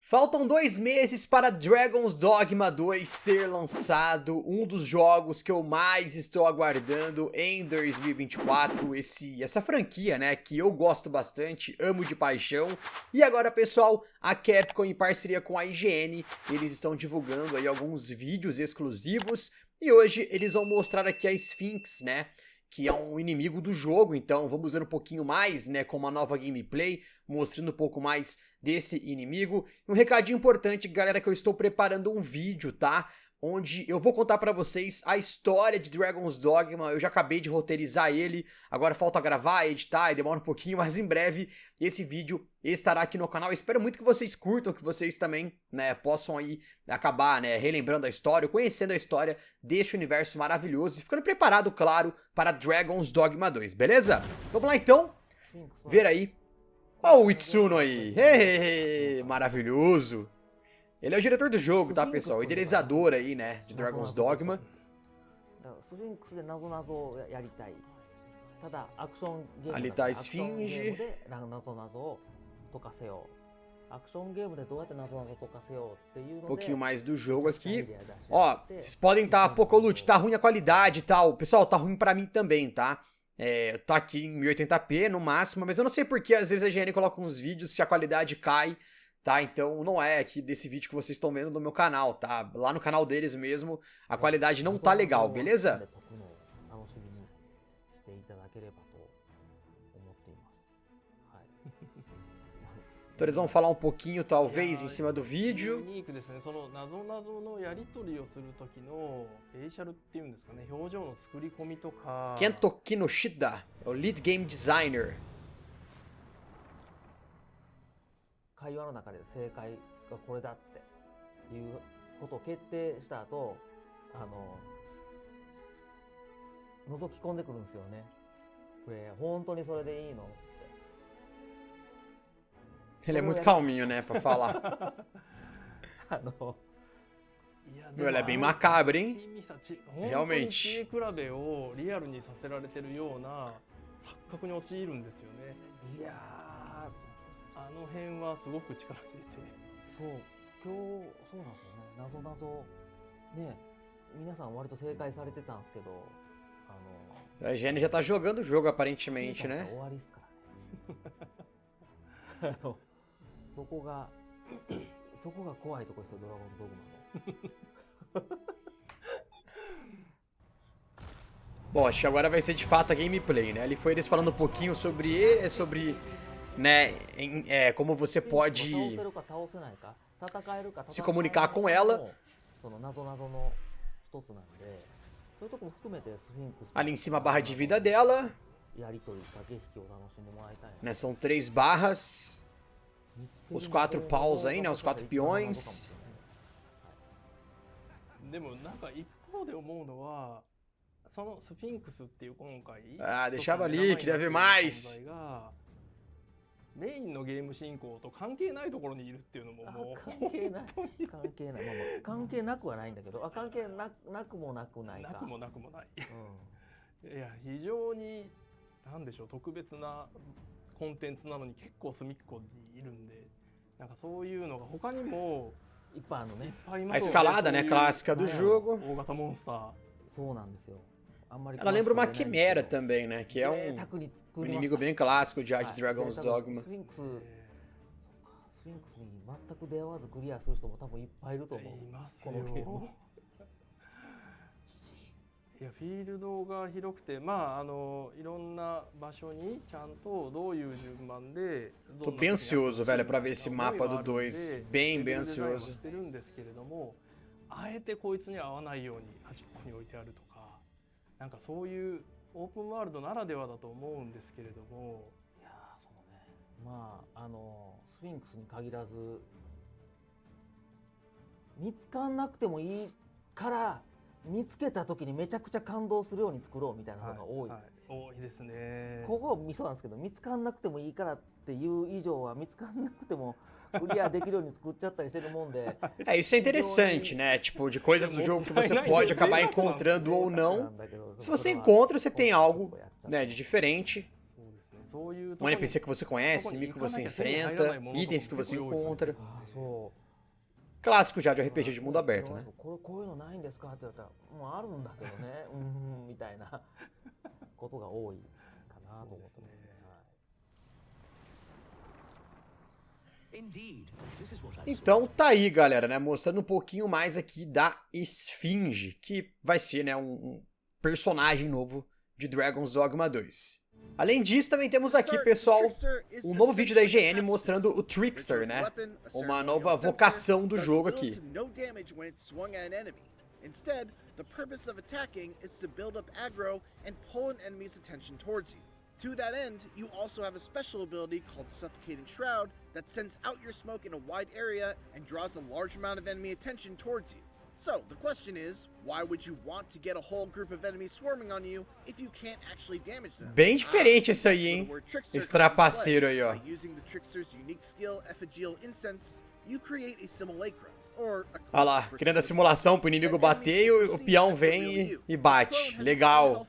Faltam 2 meses para Dragon's Dogma 2 ser lançado, um dos jogos que eu mais estou aguardando em 2024, essa franquia, né, que eu gosto bastante, amo de paixão. E agora, pessoal, a Capcom, em parceria com a IGN, eles estão divulgando aí alguns vídeos exclusivos, e hoje eles vão mostrar aqui a Sphinx, né, que é um inimigo do jogo. Então vamos ver um pouquinho mais, né, com uma nova gameplay, mostrando um pouco mais desse inimigo. Um recadinho importante, galera, que eu estou preparando um vídeo, tá? Onde eu vou contar pra vocês a história de Dragon's Dogma. Eu já acabei de roteirizar ele, agora falta gravar, editar, e demora um pouquinho, mas em breve esse vídeo estará aqui no canal. Eu espero muito que vocês curtam, que vocês também, né, possam aí acabar, né, relembrando a história, conhecendo a história deste universo maravilhoso e ficando preparado, claro, para Dragon's Dogma 2, beleza? Vamos lá então, ver aí. Ó o Itsuno aí, maravilhoso. Ele é o diretor do jogo, tá, pessoal? O idealizador aí, né, de Dragon's Dogma. Ali tá a Esfinge. Um pouquinho mais do jogo aqui. Ó, vocês podem estar, pô, Colucci, tá ruim a qualidade e tal. Pessoal, tá ruim pra mim também, tá? Tá aqui em 1080p no máximo, mas eu não sei porque às vezes a IGN coloca uns vídeos que a qualidade cai, tá? Então não é aqui desse vídeo que vocês estão vendo no meu canal, tá? Lá no canal deles mesmo, a qualidade não tá legal, beleza? Então eles vão falar um pouquinho, talvez, em cima do vídeo. Kento Kinoshita é o lead game designer. Ele é muito calminho, né, pra falar. Meu, ele é bem macabro, hein? Realmente. A IGN já tá jogando o jogo, aparentemente, né? Bom, acho que agora vai ser de fato a gameplay, né? Ali foi eles falando um pouquinho sobre ele, sobre, né, como você pode se comunicar com ela. Ali em cima a barra de vida dela, né? São 3 barras. Os 4 paus aí, né? Os 4 peões. Ah, deixava ali, queria ver mais. A escalada, né, clássica do jogo. Ela lembra uma quimera também, né, que é um inimigo bem clássico de Dragon's Dogma. Tô bem ansioso, velho, pra ver esse mapa do 2. Bem ansioso. Isso é interessante, né? Tipo, de coisas do jogo que você pode acabar encontrando ou não. Se você encontra, você tem algo, né, de diferente. Um NPC que você conhece, inimigo que você enfrenta, itens que você encontra. Clássico já de RPG de mundo aberto, né? Então tá aí, galera, né? Mostrando um pouquinho mais aqui da Esfinge, que vai ser, né, um personagem novo de Dragon's Dogma 2. Além disso, também temos aqui, pessoal, um novo vídeo da IGN mostrando o Trickster, né? Uma nova vocação do jogo aqui. Instead, the purpose of attacking is to build up aggro and pull an enemy's attention towards you. To that end, you also have a special ability called Suffocating Shroud that sends out your smoke in a wide area and draws a large amount of enemy attention towards you. So, the question is, why would you want to get a whole group of enemies swarming on you if you can't actually damage them? Bem diferente isso aí, hein? Esse trapaceiro aí, ó. By using the Trickster's unique skill, Effigial Incense, you create a simulacrum. Olha lá, criando a simulação pro inimigo bater e o peão vem e bate. Legal.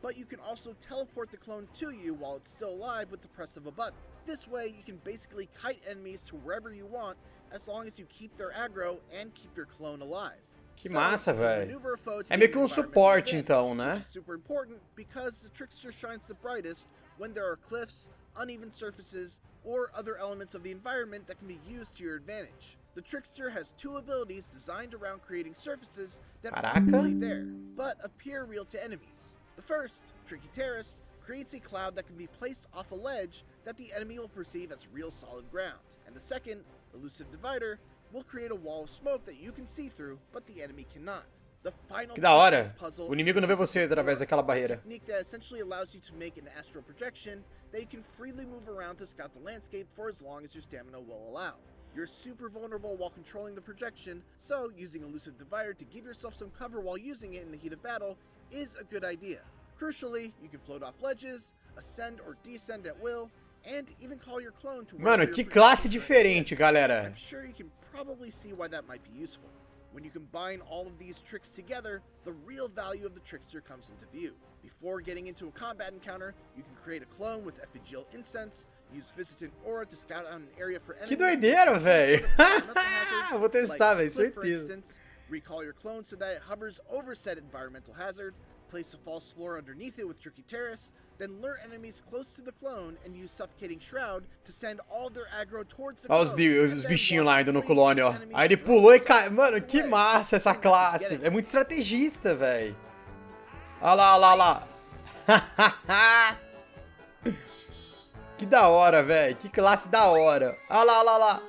But you can also teleport the clone to you while it's still alive with the press of a button. This way, you can basically kite enemies to wherever you want, as long as you keep their aggro and keep your clone alive. Que massa, velho. É meio que um suporte, então, né? Super important because the Trickster shines the brightest when there are cliffs, uneven surfaces, or other elements of the environment that can be used to your advantage. The Trickster has two abilities designed around creating surfaces that aren't really there, but appear real to enemies. The first, Tricky Terrace, creates a cloud that can be placed off a ledge that the enemy will perceive as real solid ground. And the second, Elusive Divider, will create a wall of smoke that you can see through, but the enemy cannot. The final que da hora. O inimigo não vê você através daquela barreira. Technique that essentially allows you to make an astral projection that you can freely move around to scout the landscape for as long as your stamina will allow. You're super vulnerable while controlling the projection, so using Elusive Divider to give yourself some cover while using it in the heat of battle is a good idea. Crucially, you can float off ledges, ascend or descend at will, and even call your clone to Mano, que classe diferente, galera. I'm sure you can probably see why that might be useful. When you combine all of these tricks together, the real value of the Trickster comes into view. Before getting into a combat encounter, you can create a clone with Effigial Incense, use Visitant Aura to scout out an area for enemies. Que doideira, velho. Vou testar, velho, certeza. Recall your clone so that it hovers over said environmental hazard, place a false floor underneath it with Tricky Terrace, then lure enemies close to the clone and use Suffocating Shroud to send all their aggro towards the clone. Olha os bichinhos lá indo no clone, ó. Aí ele pulou e caiu. Mano, que massa essa classe. É muito estrategista, velho. Olha lá, olha lá, olha lá. Que da hora, velho. Que classe da hora. Olha lá, olha lá.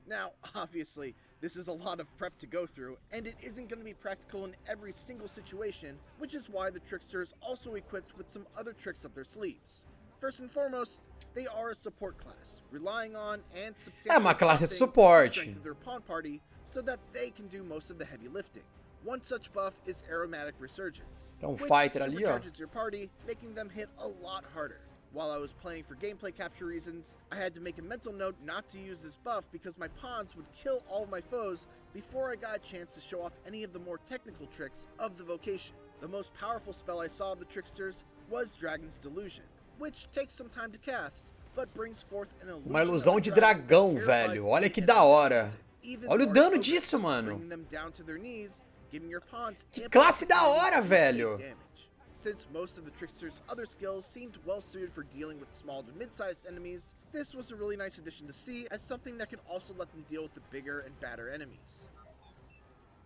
Now, obviously, this is a lot of prep to go through, and it isn't going to be practical in every single situation, which is why the Trickster is also equipped with some other tricks up their sleeves. First and foremost, they are a support class, relying on and substantially uma classe de suporte. the strength of their pawn party so that they can do most of the heavy lifting. One such buff is Aromatic Resurgence, which fighter ali, ó, supercharges your party, making them hit a lot harder. While I was playing for gameplay capture reasons, I had to make a mental note not to use this buff because my pawns would kill all of my foes before I got a chance to show off any of the more technical tricks of the vocation. The most powerful spell I saw of the Tricksters was Dragon's Delusion, which takes some time to cast, but brings forth an illusion. Uma ilusão de dragão, velho. Olha que da hora. Olha o dano disso, mano. Que classe da hora, velho. Since most of the Trickster's other skills seemed well suited for dealing with small to mid-sized enemies, this was a really nice addition to see as something that could also let them deal with the bigger and badder enemies.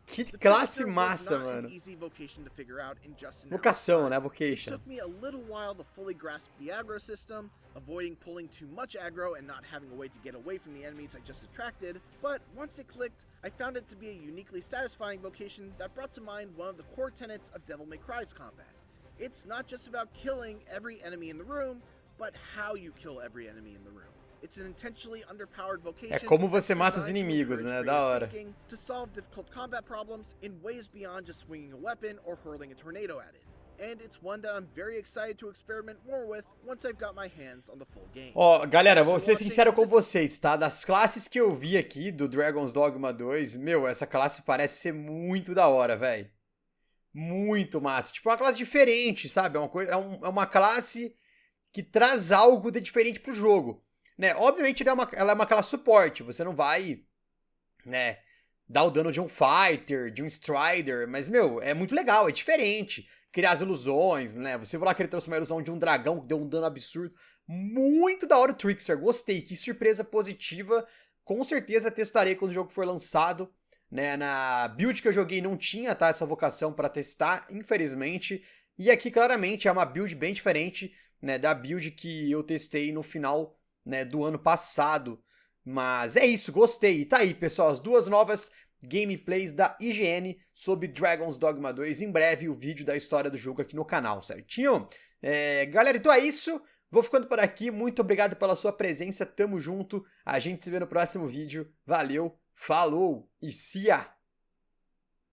Que classe massa, mano. Vocação, né? Vocation. It took me a little while to fully grasp the aggro system, avoiding pulling too much aggro and not having a way to get away from the enemies I just attracted, but once it clicked, I found it to be a uniquely satisfying vocation that brought to mind one of the core tenets of Devil May Cry's combat. It's not just about killing every enemy in the room, but how you kill every enemy in the room. It's an intentionally underpowered vocation. É como você mata os inimigos, né? Da hora. To solve difficult combat problems in ways beyond just swinging a weapon or hurling a tornado at it. And it's one that I'm very excited to experiment more with once I've got my hands on the full game. Ó, galera, vou ser sincero com vocês, tá? Das classes que eu vi aqui do Dragon's Dogma 2, meu, essa classe parece ser muito da hora, velho. Muito massa. Tipo, uma classe diferente, sabe? É uma classe que traz algo de diferente pro jogo. né? Obviamente ela é uma classe suporte, você não vai, né, dar o dano de um fighter, de um strider, mas, meu, é muito legal, é diferente. Criar as ilusões, né? Você viu lá que ele trouxe uma ilusão de um dragão que deu um dano absurdo. Muito da hora o Trickster, gostei, que surpresa positiva. Com certeza testarei quando o jogo for lançado, né? Na build que eu joguei não tinha, tá, essa vocação para testar, infelizmente. E aqui claramente é uma build bem diferente, né, da build que eu testei no final, né, do ano passado. Mas é isso, gostei. E tá aí, pessoal, as duas novas gameplays da IGN sobre Dragon's Dogma 2. Em breve o vídeo da história do jogo aqui no canal, certinho? Galera, então é isso. Vou ficando por aqui. Muito obrigado pela sua presença. Tamo junto. A gente se vê no próximo vídeo. Valeu, falou e cia!